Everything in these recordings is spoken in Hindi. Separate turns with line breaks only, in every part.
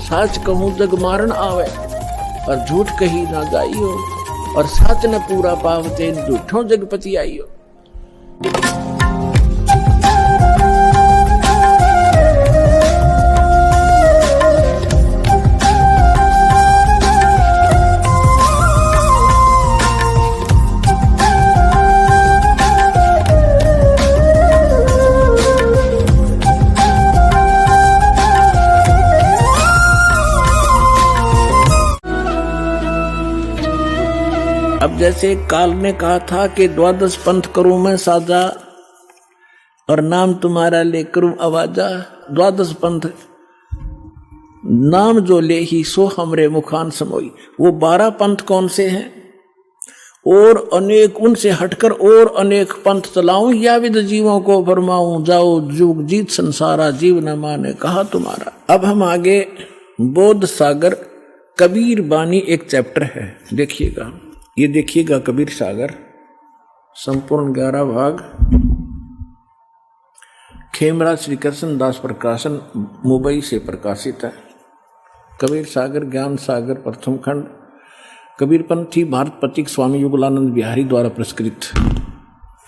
साच कहूँ जग मारन आवे, और झूठ कही ना गाइयो, और साच न पूरा पावते झूठों जगपति आइयो। अब जैसे काल ने कहा था कि द्वादश पंथ करूं मैं साजा, और नाम तुम्हारा ले करूं आवाजा। द्वादश पंथ नाम जो ले ही सो हमरे मुखान समोई। वो 12 पंथ कौन से हैं? और अनेक उनसे हटकर और अनेक पंथ चलाऊं, या विद जीवों को फरमाऊं, जाओ जुग जीत संसारा, जीव न माने कहा तुम्हारा। अब हम आगे बोध सागर कबीर बानी एक चैप्टर है, देखिएगा। ये देखिएगा कबीर सागर संपूर्ण 11 भाग, खेमराज श्री कृष्ण दास प्रकाशन मुंबई से प्रकाशित है। कबीर सागर ज्ञान सागर प्रथम खंड, कबीरपंथी भारत पथिक स्वामी युगलानंद बिहारी द्वारा पुरस्कृत।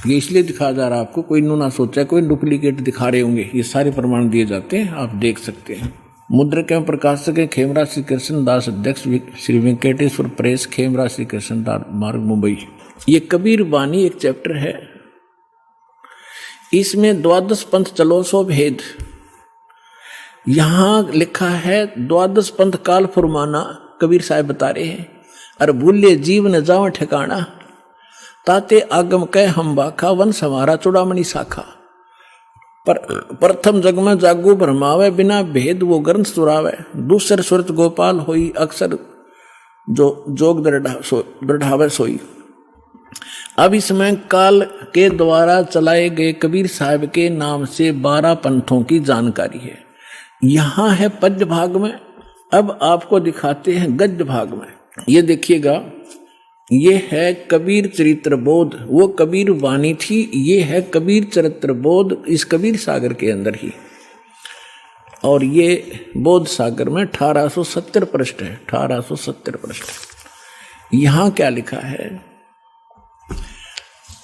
ये इसलिए दिखाया जा रहा है आपको, कोई नु ना सोचा कोई डुप्लीकेट दिखा रहे होंगे, ये सारे प्रमाण दिए जाते हैं, आप देख सकते हैं। मुद्रक एवं प्रकाशक है खेमराज श्री कृष्ण दास, अध्यक्ष श्री वेंकटेश्वर प्रेस, खेमराज श्री कृष्ण दास मार्ग मुंबई। ये कबीर वाणी एक चैप्टर है, इसमें द्वादश पंथ चलो सो भेद। यहां लिखा है द्वादश पंथ काल फुरमाना, कबीर साहब बता रहे हैं। अर भूले जीव न जाओ ठिकाना, ताते आगम कह हम बाखा, वंश हमारा चुड़ामणि शाखा। पर प्रथम जग में जागू भरमावे, बिना भेद वो ग्रंथ सुरावे। दूसर सुरत गोपाल होई, अक्सर जो जोग दृढ़ावे सोई। अब इसमें काल के द्वारा चलाए गए कबीर साहब के नाम से 12 पंथों की जानकारी है। यहां है पद्य भाग में, अब आपको दिखाते हैं गद्य भाग में। ये देखिएगा, ये है कबीर चरित्र बोध, वो कबीर वाणी थी, ये है कबीर चरित्र बोध इस कबीर सागर के अंदर ही। और ये बोध सागर में 1870 पृष्ठ है, 1870 पृष्ठ। यहां क्या लिखा है?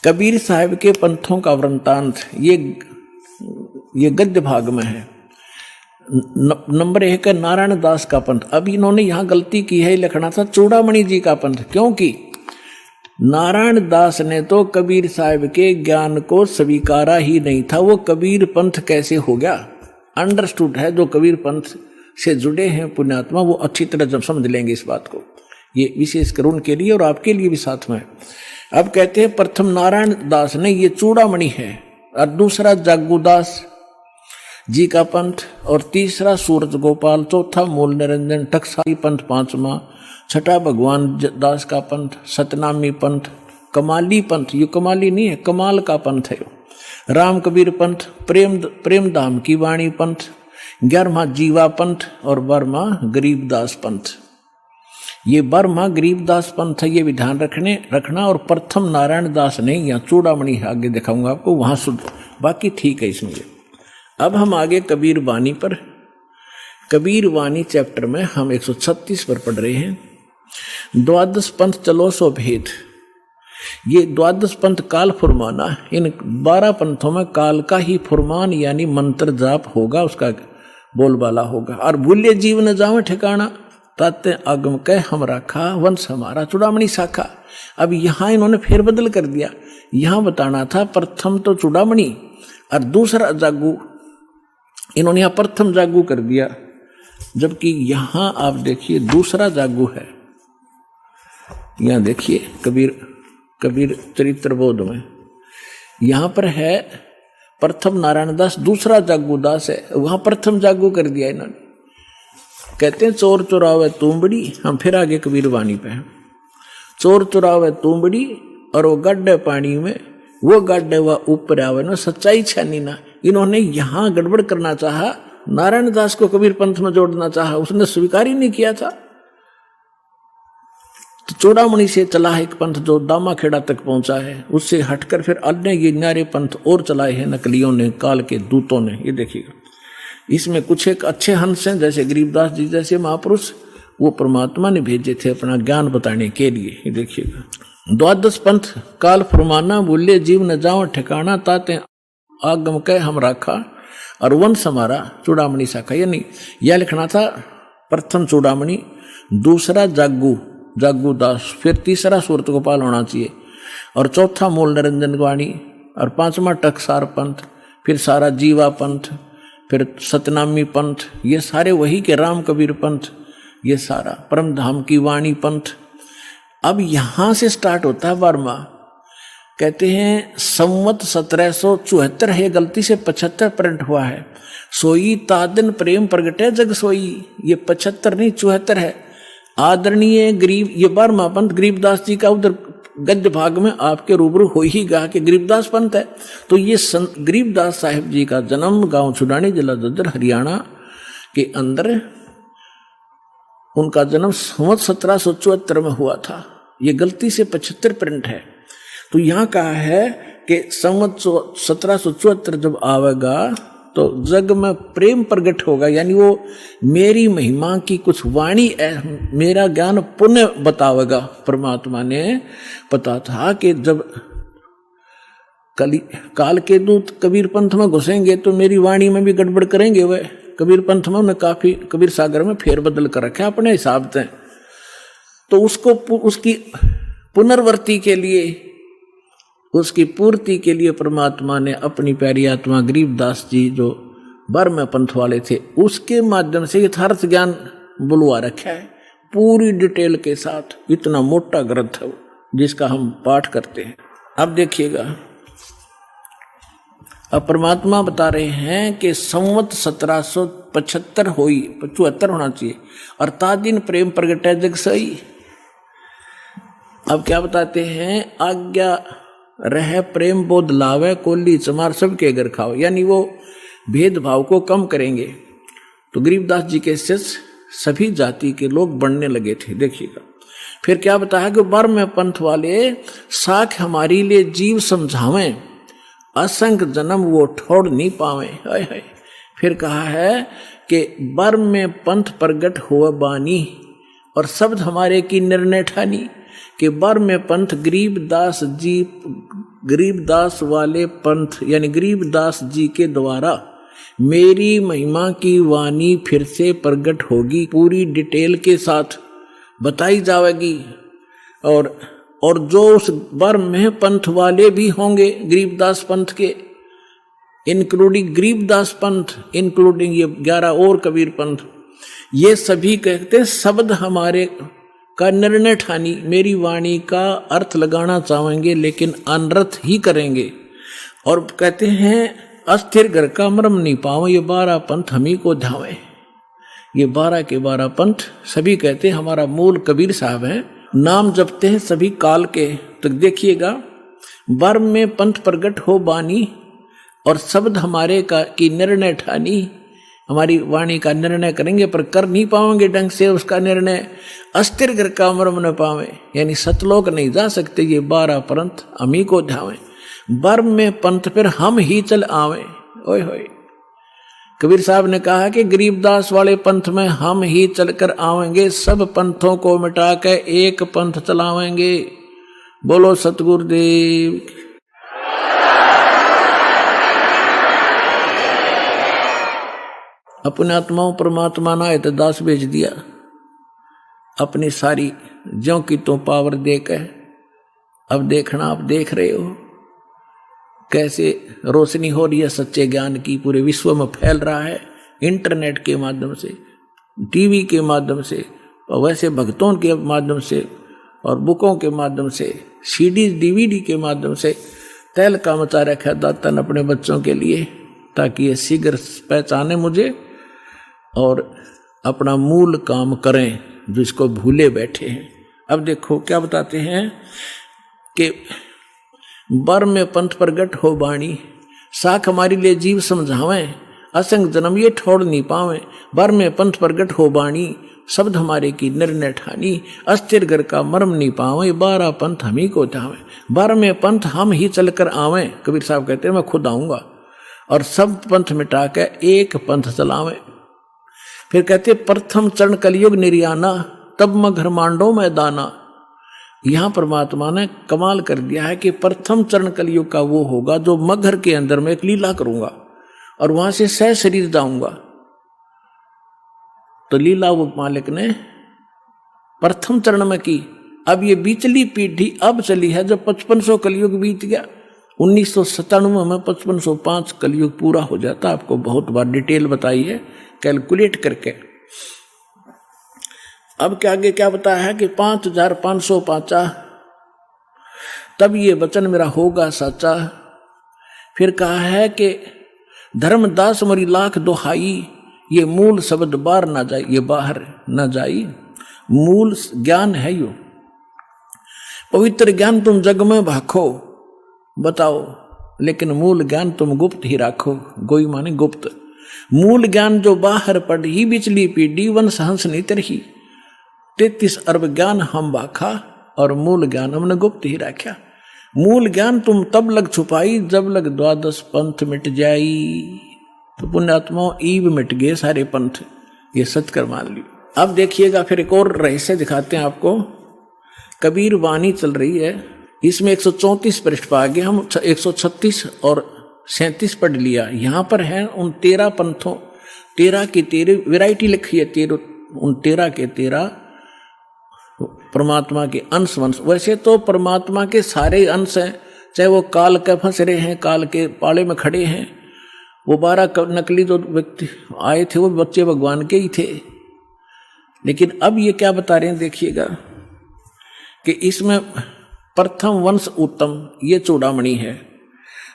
कबीर साहब के पंथों का वृंतांत ये गद्य भाग में है। नंबर 1 है नारायण दास का पंथ। अब इन्होंने यहां गलती की है, लिखना था चूड़ामणि जी का पंथ, क्योंकि नारायण दास ने तो कबीर साहब के ज्ञान को स्वीकारा ही नहीं था। वो कबीर पंथ कैसे हो गया? अंडरस्टूड है, जो कबीर पंथ से जुड़े हैं पुण्यात्मा, वो अच्छी तरह जब समझ लेंगे इस बात को। ये विशेष कर उनके लिए और आपके लिए भी साथ में। अब कहते हैं प्रथम नारायण दास ने, ये चूड़ामणि है, और दूसरा जागूदास जी का पंथ, और तीसरा सूरज गोपाल, चौथा मूल निरंजन टकसाली पंथ, पांचवा, छठा भगवान दास का पंथ, सतनामी पंथ, कमाली पंथ, ये कमाली नहीं है, कमाल का पंथ है, राम कबीर पंथ, प्रेम धाम की वाणी पंथ, 11वां जीवा पंथ, और 12वां गरीबदास पंथ। ये 12वां गरीबदास पंथ है, ये भी ध्यान रखना। और प्रथम नारायण दास ने, यहाँ चूड़ामणि आगे दिखाऊंगा आपको, वहां शुद्ध, बाकी ठीक है इसमें। अब हम आगे कबीर वाणी पर, कबीर वाणी चैप्टर में हम 136 पर पढ़ रहे हैं। द्वादश पंथ चलो सो भेद। ये द्वादश पंथ काल फुरमाना, इन 12 पंथों में काल का ही फुरमान यानी मंत्र जाप होगा, उसका बोलबाला होगा। और भूले जीव न जावे ठिकाना, ताते आगम कह हम राखा, वंश हमारा चूड़ामणि शाखा। अब यहां इन्होंने फेरबदल कर दिया, यहां बताना था प्रथम तो चूड़ामणि और दूसरा जागू, इन्होंने यहां प्रथम जागू कर दिया, जबकि यहां आप देखिए दूसरा जागू है। यहां देखिए कबीर चरित्र बोध में यहां पर है प्रथम नारायण दास, दूसरा जागू दास है, वहां प्रथम जागू कर दिया इन्होंने। कहते हैं चोर चुरावे तुमबड़ी, हम फिर आगे कबीर वाणी पे हैं। चोर चुरावे तुमबड़ी, और वो गड्ढे पानी में, वो गड्ढे वह ऊपर आवे ना, सच्चाई छानी ना। इन्होंने यहां गड़बड़ करना चाहा, नारायण दास को कबीर पंथ में जोड़ना चाहा, उसने स्वीकार ही नहीं किया था। तो चूड़ामणि से चला है एक पंथ जो दामाखेड़ा तक पहुंचा है, उससे हटकर फिर अन्य ये न्यारे पंथ और चलाए हैं नकलियों ने, काल के दूतों ने। ये देखिएगा, इसमें कुछ एक अच्छे हंस हैं, जैसे गरीबदास जी जैसे महापुरुष, वो परमात्मा ने भेजे थे अपना ज्ञान बताने के लिए। देखिएगा, द्वादश पंथ काल फरमाना, बोले जीव न जाओ ठिकाना, ताते आगम कह हम राखा, और वंश हमारा चूड़ामणि शाखा। यानी यह लिखना था प्रथम चूड़ामणि, दूसरा जागू दास, फिर तीसरा सूरत गोपाल होना चाहिए, और चौथा मूल निरंजन वाणी, और पांचवा टकसार पंथ, फिर सारा जीवा पंथ, फिर सतनामी पंथ, ये सारे वही के राम कबीर पंथ, ये सारा परम धाम की वाणी पंथ। अब यहां से स्टार्ट होता है 12वां। कहते हैं संवत 1774 है, गलती से 75 प्रिंट हुआ है। सोई तादन प्रेम प्रगटे जग सोई, ये 75 नहीं 74 है। आदरणीय गरीब, ये 12वां पंथ गरीबदास जी का उधर गद्य भाग में आपके रूबरू हो ही गा कि गरीबदास पंथ है। तो ये गरीबदास साहिब जी का जन्म गांव छुडानी, जिला ददर, हरियाणा के अंदर, उनका जन्म संवत 1774 में हुआ था। ये गलती से 75 प्रिंट है। तो यहां कहा है कि संवत 1774 जब आवेगा तो जग में प्रेम प्रकट होगा, यानी वो मेरी महिमा की कुछ वाणी, मेरा ज्ञान पुण्य बतावेगा। परमात्मा ने पता था कि जब काल के दूत कबीर पंथ में घुसेंगे तो मेरी वाणी में भी गड़बड़ करेंगे। वह कबीर पंथ में उन्हें काफी कबीर सागर में फेर बदल कर रखा अपने हिसाब से। तो उसको उसकी पुनर्वर्ती के लिए, उसकी पूर्ति के लिए परमात्मा ने अपनी प्यारी आत्मा गरीबदास जी जो 12वें पंथ वाले थे, उसके माध्यम से यथार्थ ज्ञान बुलवा रखा है पूरी डिटेल के साथ। इतना मोटा ग्रंथ है जिसका हम पाठ करते हैं। अब देखिएगा, अब परमात्मा बता रहे हैं कि संवत 1775 हुई, 75 होना चाहिए, और तादिन प्रेम प्रगटे जग सई। अब क्या बताते हैं, आज्ञा रह प्रेम बोध लावे, कोली चमार सबके घर खाओ, यानी वो भेदभाव को कम करेंगे। तो गरीबदास जी के शिष्य सभी जाति के लोग बढ़ने लगे थे। देखिएगा, फिर क्या बताया कि 12वें पंथ वाले साख हमारी लिए जीव समझावें, असंख्य जन्म वो ठोड़ नहीं पावे। हाय हाय। फिर कहा है कि 12वें पंथ प्रगट हुआ बानी, और शब्द हमारे की निर्णय ठानी कि 12वें पंथ गरीबदास जी, गरीबदास वाले पंथ यानी गरीबदास जी के द्वारा मेरी महिमा की वाणी फिर से प्रकट होगी, पूरी डिटेल के साथ बताई जाएगी। और जो उस 12वें पंथ वाले भी होंगे गरीबदास पंथ के, इंक्लूडिंग गरीबदास पंथ, इंक्लूडिंग ये 11 और कबीर पंथ, ये सभी कहते हैं शब्द हमारे का निर्णय ठानी, मेरी वाणी का अर्थ लगाना चाहेंगे लेकिन अनर्थ ही करेंगे। और कहते हैं अस्थिर घर का मरम नहीं पाओ, ये 12 पंथ हम ही को ध्यावे। ये 12 के 12 पंथ सभी कहते हैं हमारा मूल कबीर साहब है, नाम जपते हैं सभी काल के। तो देखिएगा, 12वें पंथ प्रगट हो बानी, और शब्द हमारे का की निर्णय ठानी, हमारी वाणी का निर्णय करेंगे पर कर नहीं पाएंगे ढंग से उसका निर्णय। अस्थिर घर का मरम न पावे, यानी सतलोक नहीं जा सकते, ये 12 पंथ हम ही को ध्यावे। 12वें पंथ फिर हम ही चल आवे। ओए होए, कबीर साहब ने कहा कि गरीबदास वाले पंथ में हम ही चलकर आवेंगे, सब पंथों को मिटा के एक पंथ चलावेंगे। बोलो सतगुरुदेव। अपने आत्माओं परमात्मा ना है तो दास भेज दिया, अपनी सारी ज्यों की तो पावर देकर। अब देखना, आप देख रहे हो कैसे रोशनी हो रही है सच्चे ज्ञान की, पूरे विश्व में फैल रहा है, इंटरनेट के माध्यम से, टीवी के माध्यम से, और वैसे भक्तों के माध्यम से, और बुकों के माध्यम से, सीडी डीवीडी के माध्यम से। तैल का मचा रखा दातन अपने बच्चों के लिए, ताकि ये शीघ्र पहचाने मुझे और अपना मूल काम करें जिसको भूले बैठे हैं। अब देखो क्या बताते हैं कि 12वें पंथ प्रगट हो बाणी, साख हमारी लिए जीव समझावें, असंग जन्म ये ठोड़ नहीं पावे। 12वें पंथ प्रगट हो बाणी, शब्द हमारे की निर्णय ठानी, अस्थिर घर का मर्म नहीं पावे। 12 पंथ हम ही को चावे, 12वें पंथ हम ही चलकर आवें। कबीर साहब कहते हैं मैं खुद आऊंगा और सब पंथ मिटा के एक पंथ चलावे। फिर कहते प्रथम चरण कलयुग निर्याना, तब मगर मांडो मैदाना। यहां परमात्मा ने कमाल कर दिया है कि प्रथम चरण कलयुग का वो होगा जो मगर के अंदर में एक लीला करूंगा और वहां से सह शरीर जाऊंगा। तो लीला वो मालिक ने प्रथम चरण में की। अब ये बीचली पीढ़ी अब चली है जब 5500 कलयुग बीत गया। 1997 में 5505 कलयुग पूरा हो जाता। आपको बहुत बार डिटेल बताई है कैलकुलेट करके। अब क्या आगे क्या बताया है कि 5505 तब ये वचन मेरा होगा साचा। फिर कहा है कि धर्मदास मोरी लाख दोहाई, ये मूल शब्द बाहर ना जाए, ये बाहर ना जाई। मूल ज्ञान है यो पवित्र ज्ञान तुम जग में भाखो, बताओ, लेकिन मूल ज्ञान तुम गुप्त ही राखो। गोई माने गुप्त। मूल ज्ञान जो बाहर पढ़ी बिचली पीढ़ी वंश हंस नहीं तरही। 33 अरब ज्ञान हम बाखा और मूल ज्ञान हमने गुप्त ही रखा। मूल ज्ञान तुम तब लग छुपाई जब लग 12 पंथ मिट जाई। तो पुण्यात्मा ईब मिट गए सारे पंथ, ये सत्य कर मान लियो। अब देखिएगा फिर एक और रहस्य दिखाते हैं आपको। कबीर वाणी चल रही है, इसमें 134 पृष्ठ पर आगे हम 136 और 37 पढ़ लिया। यहां पर है उन 13 पंथों, 13 की 13 वैरायटी लिखी है। 13 उन 13 के 13 परमात्मा के अंश वंश। वैसे तो परमात्मा के सारे अंश हैं, चाहे वो काल के फंस रहे हैं, काल के पाले में खड़े हैं। वो 12 नकली जो व्यक्ति आए थे वो बच्चे भगवान के ही थे। लेकिन अब ये क्या बता रहे हैं देखिएगा कि इसमें प्रथम वंश उत्तम, ये चूड़ामणि है।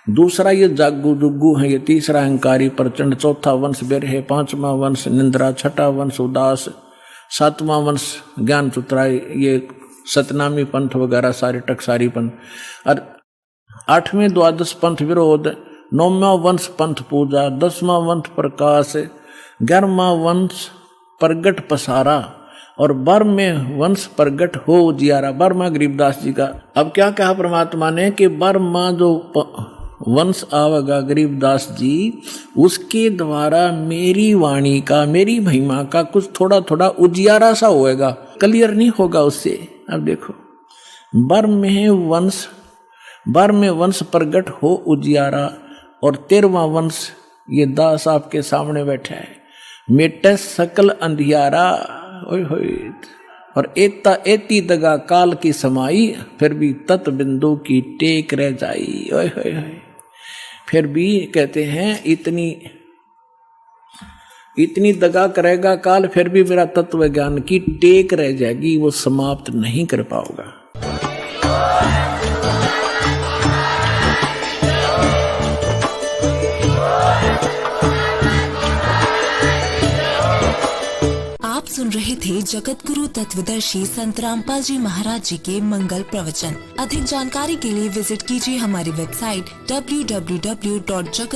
दूसरा ये जागू जुग्गू है। ये तीसरा अहंकारी प्रचंड। चौथा वंश बिर है। 5वां वंश निंद्रा। 6ठा वंश उदास। 7वां वंश ज्ञान चुतराई। ये सतनामी पंथ वगैरह सारे टकसारी पंथ। और 8वें 12 पंथ विरोध। 9वां वंश पंथ पूजा। 10वां वंश प्रकाश। 11वां वंश प्रगट पसारा और 12वें वंश प्रगट हो उजियारा। 12वां गरीबदास जी का। अब क्या कहा परमात्मा ने कि 12वां जो वंश आवेगा गरीबदास जी, उसके द्वारा मेरी वाणी का, मेरी महिमा का कुछ थोड़ा थोड़ा उजियारा सा होएगा, क्लियर नहीं होगा उससे। अब देखो 12वें वंश प्रगट हो उजियारा और 13वां वंश ये दास आपके सामने बैठा है। मिटे सकल अंधियारा। ओए होए। और एता एती दगा काल की समाई, फिर भी तत् बिंदु की टेक रह जाई। ओए होए होए। फिर भी कहते हैं इतनी दगा करेगा काल, फिर भी मेरा तत्व ज्ञान की टेक रह जाएगी, वो समाप्त नहीं कर पाओगा।
सुन रहे थे जगत गुरु तत्वदर्शी संत रामपाल जी महाराज जी के मंगल प्रवचन। अधिक जानकारी के लिए विजिट कीजिए हमारी वेबसाइट www.jagat